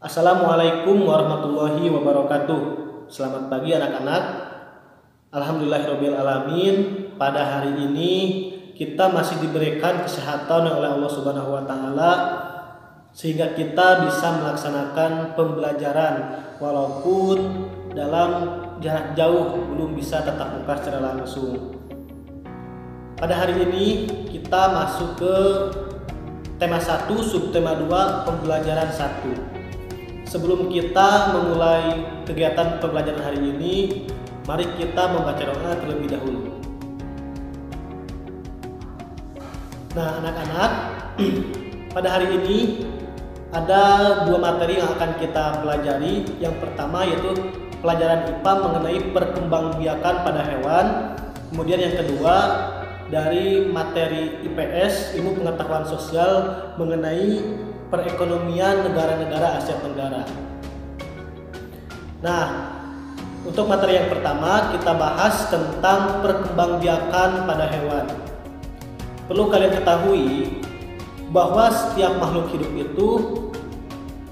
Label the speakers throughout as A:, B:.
A: Assalamualaikum warahmatullahi wabarakatuh. Selamat pagi anak-anak. Alhamdulillahirabbil alamin. Pada hari ini kita masih diberikan kesehatan oleh Allah Subhanahu wa taala sehingga kita bisa melaksanakan pembelajaran walaupun dalam jarak jauh, belum bisa tatap muka secara langsung. Pada hari ini kita masuk ke tema 1, subtema 2, pembelajaran 1. Sebelum kita memulai kegiatan pembelajaran hari ini, mari kita membaca doa terlebih dahulu. Nah, anak-anak, pada hari ini ada dua materi yang akan kita pelajari. Yang pertama yaitu pelajaran IPA mengenai perkembangbiakan pada hewan. Kemudian yang kedua dari materi IPS, ilmu pengetahuan sosial mengenai perekonomian negara-negara Asia Tenggara. Nah, untuk materi yang pertama kita bahas tentang perkembangbiakan pada hewan. Perlu kalian ketahui bahwa setiap makhluk hidup itu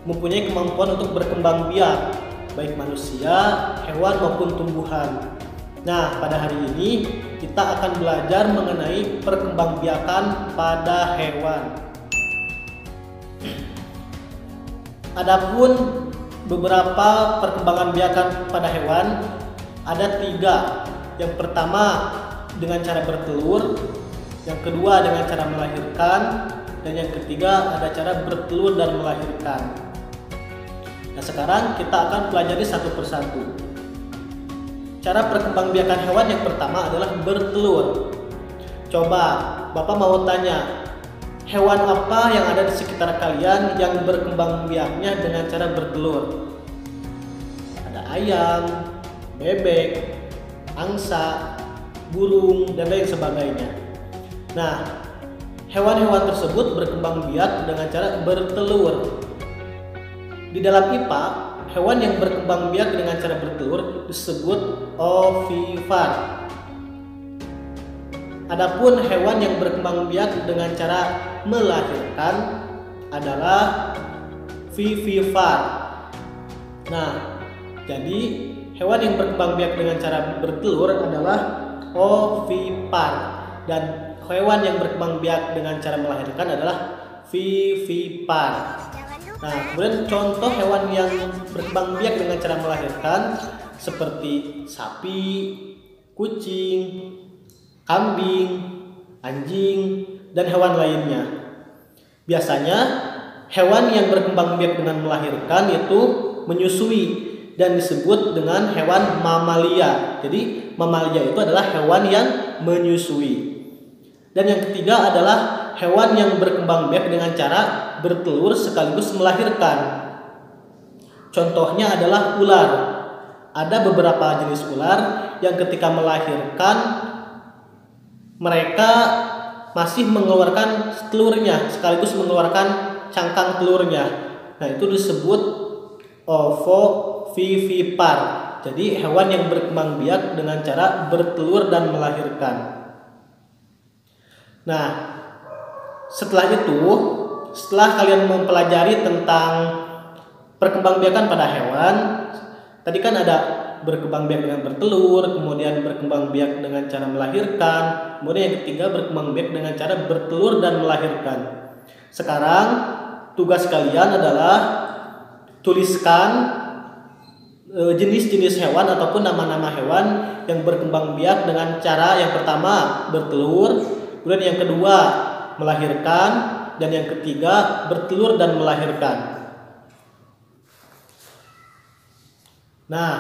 A: mempunyai kemampuan untuk berkembang biak, baik manusia, hewan maupun tumbuhan. Nah, pada hari ini kita akan belajar mengenai perkembangbiakan pada hewan. Adapun beberapa perkembangan biakan pada hewan ada 3. Yang pertama dengan cara bertelur, yang kedua dengan cara melahirkan, dan yang ketiga ada cara bertelur dan melahirkan. Nah, sekarang kita akan pelajari satu persatu. Cara perkembangbiakan hewan yang pertama adalah bertelur. Coba Bapak mau tanya, hewan apa yang ada di sekitar kalian yang berkembang biaknya dengan cara bertelur? Ada ayam, bebek, angsa, burung, dan lain sebagainya. Nah, hewan-hewan tersebut berkembang biak dengan cara bertelur. Di dalam IPA, hewan yang berkembang biak dengan cara bertelur disebut ovipar. Adapun hewan yang berkembang biak dengan cara melahirkan adalah vivipar. Nah, jadi hewan yang berkembang biak dengan cara bertelur adalah ovipar, dan hewan yang berkembang biak dengan cara melahirkan adalah vivipar. Nah, kemudian contoh hewan yang berkembang biak dengan cara melahirkan seperti sapi, kucing, kambing, anjing, dan hewan lainnya. Biasanya hewan yang berkembang biak dengan melahirkan itu menyusui dan disebut dengan hewan mamalia. Jadi mamalia itu adalah hewan yang menyusui. Dan yang ketiga adalah hewan yang berkembang biak dengan cara bertelur sekaligus melahirkan. Contohnya adalah ular. Ada beberapa jenis ular yang ketika melahirkan mereka masih mengeluarkan telurnya sekaligus mengeluarkan cangkang telurnya. Nah, itu disebut ovovivipar. Jadi hewan yang berkembang biak dengan cara bertelur dan melahirkan. Nah, setelah kalian mempelajari tentang perkembangbiakan pada hewan, tadi kan ada berkembang biak dengan bertelur, kemudian berkembang biak dengan cara melahirkan, kemudian yang ketiga berkembang biak dengan cara bertelur dan melahirkan. Sekarang tugas kalian adalah tuliskan jenis-jenis hewan ataupun nama-nama hewan yang berkembang biak dengan cara yang pertama bertelur, kemudian yang kedua melahirkan, dan yang ketiga bertelur dan melahirkan. Nah,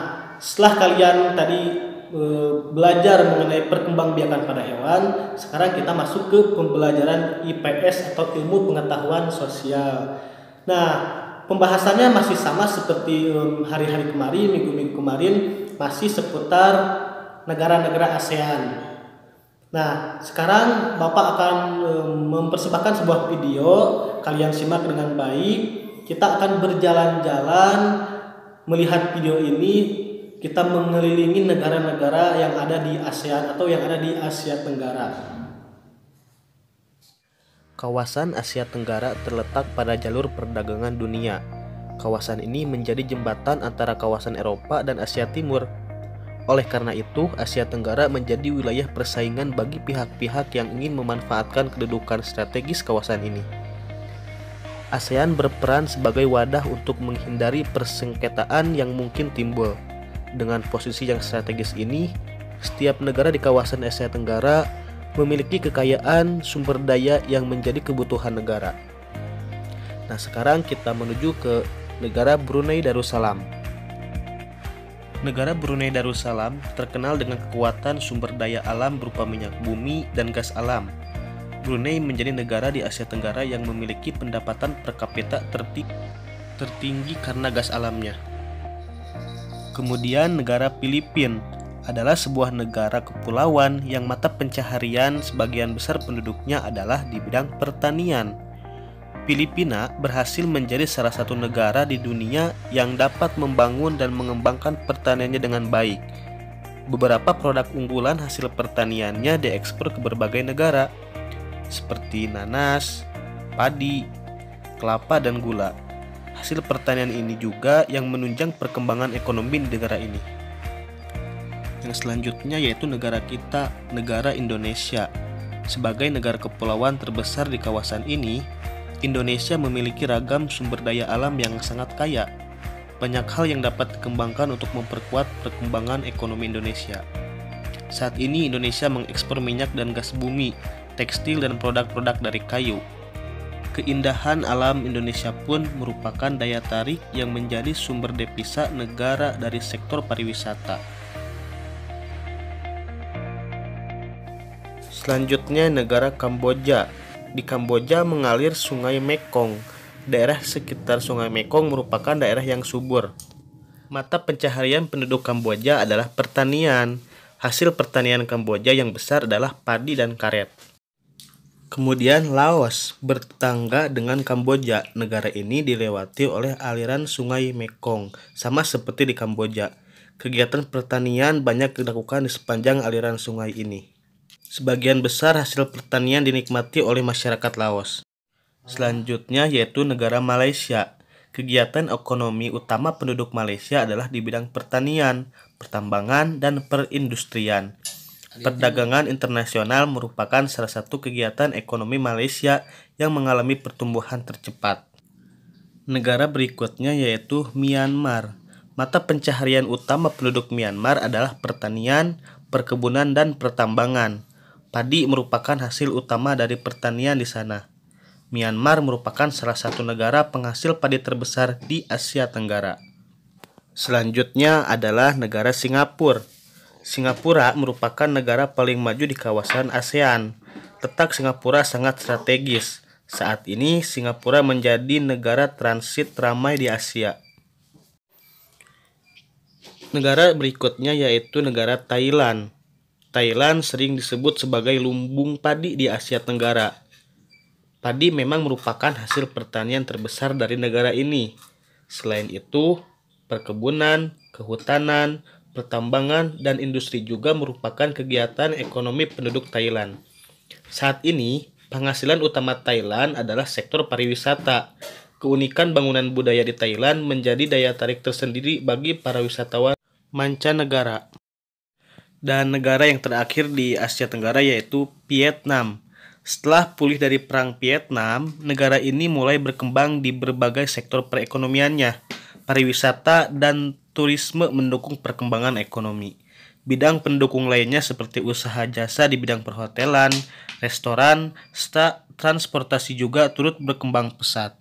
A: setelah kalian tadi belajar mengenai perkembangbiakan pada hewan, sekarang kita masuk ke pembelajaran IPS atau ilmu pengetahuan sosial. Nah, pembahasannya masih sama seperti hari-hari kemarin, minggu-minggu kemarin, masih seputar negara-negara ASEAN. Nah, sekarang Bapak akan mempersembahkan sebuah video, kalian simak dengan baik. Kita akan berjalan-jalan melihat video ini. Kita mengelilingi negara-negara yang ada di ASEAN atau yang ada di Asia Tenggara.
B: Kawasan Asia Tenggara terletak pada jalur perdagangan dunia. Kawasan ini menjadi jembatan antara kawasan Eropa dan Asia Timur. Oleh karena itu, Asia Tenggara menjadi wilayah persaingan bagi pihak-pihak yang ingin memanfaatkan kedudukan strategis kawasan ini. ASEAN berperan sebagai wadah untuk menghindari persengketaan yang mungkin timbul. Dengan posisi yang strategis ini, setiap negara di kawasan Asia Tenggara memiliki kekayaan sumber daya yang menjadi kebutuhan negara. Nah, sekarang kita menuju ke negara Brunei Darussalam. Negara Brunei Darussalam terkenal dengan kekuatan sumber daya alam berupa minyak bumi dan gas alam. Brunei menjadi negara di Asia Tenggara yang memiliki pendapatan per kapita tertinggi karena gas alamnya. Kemudian negara Filipina adalah sebuah negara kepulauan yang mata pencaharian sebagian besar penduduknya adalah di bidang pertanian. Filipina berhasil menjadi salah satu negara di dunia yang dapat membangun dan mengembangkan pertaniannya dengan baik. Beberapa produk unggulan hasil pertaniannya diekspor ke berbagai negara, seperti nanas, padi, kelapa, dan gula. Hasil pertanian ini juga yang menunjang perkembangan ekonomi di negara ini. Yang selanjutnya yaitu negara kita, negara Indonesia. Sebagai negara kepulauan terbesar di kawasan ini, Indonesia memiliki ragam sumber daya alam yang sangat kaya. Banyak hal yang dapat dikembangkan untuk memperkuat perkembangan ekonomi Indonesia. Saat ini Indonesia mengekspor minyak dan gas bumi, tekstil, dan produk-produk dari kayu. Keindahan alam Indonesia pun merupakan daya tarik yang menjadi sumber devisa negara dari sektor pariwisata. Selanjutnya negara Kamboja. Di Kamboja mengalir Sungai Mekong. Daerah sekitar Sungai Mekong merupakan daerah yang subur. Mata pencaharian penduduk Kamboja adalah pertanian. Hasil pertanian Kamboja yang besar adalah padi dan karet. Kemudian Laos bertetangga dengan Kamboja. Negara ini dilewati oleh aliran Sungai Mekong, sama seperti di Kamboja. Kegiatan pertanian banyak dilakukan di sepanjang aliran sungai ini. Sebagian besar hasil pertanian dinikmati oleh masyarakat Laos. Selanjutnya yaitu negara Malaysia. Kegiatan ekonomi utama penduduk Malaysia adalah di bidang pertanian, pertambangan, dan perindustrian. Perdagangan internasional merupakan salah satu kegiatan ekonomi Malaysia yang mengalami pertumbuhan tercepat. Negara berikutnya yaitu Myanmar. Mata pencaharian utama penduduk Myanmar adalah pertanian, perkebunan, dan pertambangan. Padi merupakan hasil utama dari pertanian di sana. Myanmar merupakan salah satu negara penghasil padi terbesar di Asia Tenggara. Selanjutnya adalah negara Singapura. Singapura merupakan negara paling maju di kawasan ASEAN. Letak Singapura sangat strategis. Saat ini Singapura menjadi negara transit ramai di Asia. Negara berikutnya yaitu negara Thailand. Thailand sering disebut sebagai lumbung padi di Asia Tenggara. Padi memang merupakan hasil pertanian terbesar dari negara ini. Selain itu, perkebunan, kehutanan, pertambangan, dan industri juga merupakan kegiatan ekonomi penduduk Thailand. Saat ini, penghasilan utama Thailand adalah sektor pariwisata. Keunikan bangunan budaya di Thailand menjadi daya tarik tersendiri bagi para wisatawan mancanegara. Dan negara yang terakhir di Asia Tenggara yaitu Vietnam. Setelah pulih dari Perang Vietnam, negara ini mulai berkembang di berbagai sektor perekonomiannya. Pariwisata dan turisme mendukung perkembangan ekonomi. Bidang pendukung lainnya seperti usaha jasa di bidang perhotelan, restoran, serta transportasi juga turut berkembang pesat.